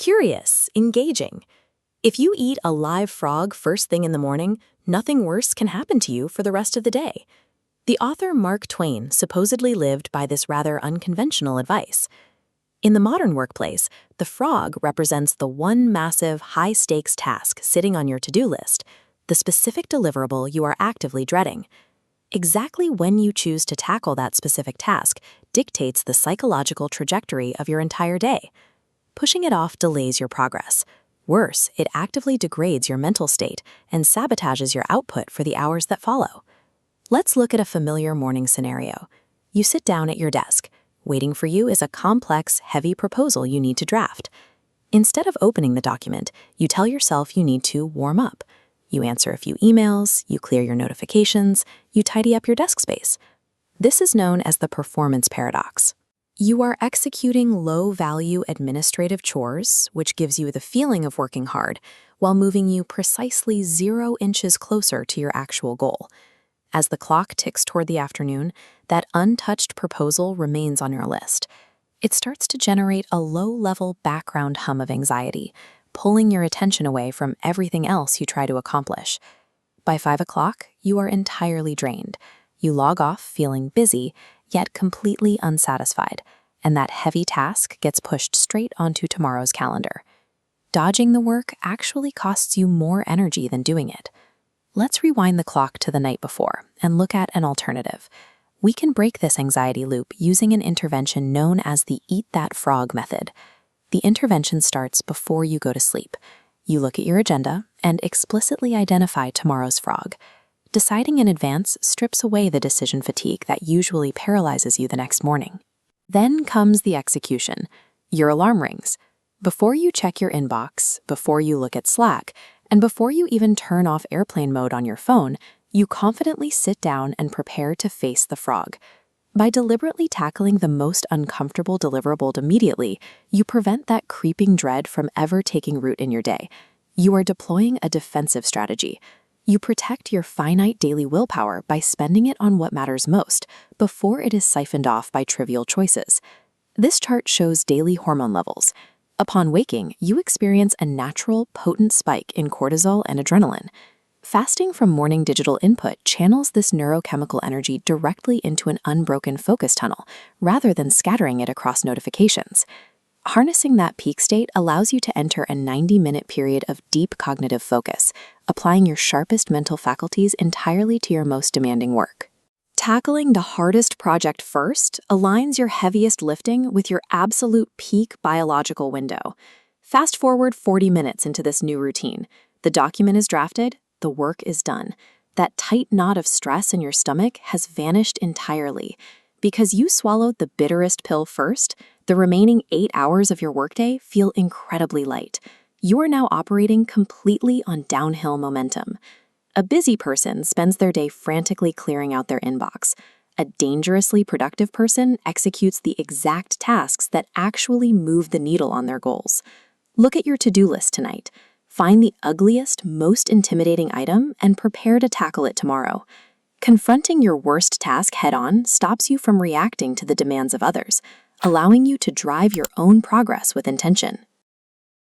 curious, engaging. If you eat a live frog first thing in the morning, nothing worse can happen to you for the rest of the day. The author Mark Twain supposedly lived by this rather unconventional advice. In the modern workplace, the frog represents the one massive, high-stakes task sitting on your to-do list, the specific deliverable you are actively dreading. Exactly when you choose to tackle that specific task dictates the psychological trajectory of your entire day. Pushing it off delays your progress. Worse, it actively degrades your mental state and sabotages your output for the hours that follow. Let's look at a familiar morning scenario. You sit down at your desk. Waiting for you is a complex, heavy proposal you need to draft. Instead of opening the document, you tell yourself you need to warm up. You answer a few emails, you clear your notifications, you tidy up your desk space. This is known as the performance paradox. You are executing low-value administrative chores, which gives you the feeling of working hard, while moving you precisely 0 inches closer to your actual goal. As the clock ticks toward the afternoon, that untouched proposal remains on your list. It starts to generate a low-level background hum of anxiety, pulling your attention away from everything else you try to accomplish. By 5 o'clock, you are entirely drained. You log off feeling busy, yet completely unsatisfied, and that heavy task gets pushed straight onto tomorrow's calendar. Dodging the work actually costs you more energy than doing it. Let's rewind the clock to the night before and look at an alternative. We can break this anxiety loop using an intervention known as the Eat That Frog method. The intervention starts before you go to sleep. You look at your agenda and explicitly identify tomorrow's frog. Deciding in advance strips away the decision fatigue that usually paralyzes you the next morning. Then comes the execution. Your alarm rings. Before you check your inbox, before you look at Slack, and before you even turn off airplane mode on your phone, you confidently sit down and prepare to face the frog. By deliberately tackling the most uncomfortable deliverable immediately, you prevent that creeping dread from ever taking root in your day. You are deploying a defensive strategy. You protect your finite daily willpower by spending it on what matters most, before it is siphoned off by trivial choices. This chart shows daily hormone levels. Upon waking, you experience a natural, potent spike in cortisol and adrenaline. Fasting from morning digital input channels this neurochemical energy directly into an unbroken focus tunnel, rather than scattering it across notifications. Harnessing that peak state allows you to enter a 90-minute period of deep cognitive focus, applying your sharpest mental faculties entirely to your most demanding work. Tackling the hardest project first aligns your heaviest lifting with your absolute peak biological window. Fast forward 40 minutes into this new routine. The document is drafted, the work is done. That tight knot of stress in your stomach has vanished entirely. Because you swallowed the bitterest pill first, the remaining 8 hours of your workday feel incredibly light. You are now operating completely on downhill momentum. A busy person spends their day frantically clearing out their inbox. A dangerously productive person executes the exact tasks that actually move the needle on their goals. Look at your to-do list tonight. Find the ugliest, most intimidating item and prepare to tackle it tomorrow. Confronting your worst task head-on stops you from reacting to the demands of others, allowing you to drive your own progress with intention.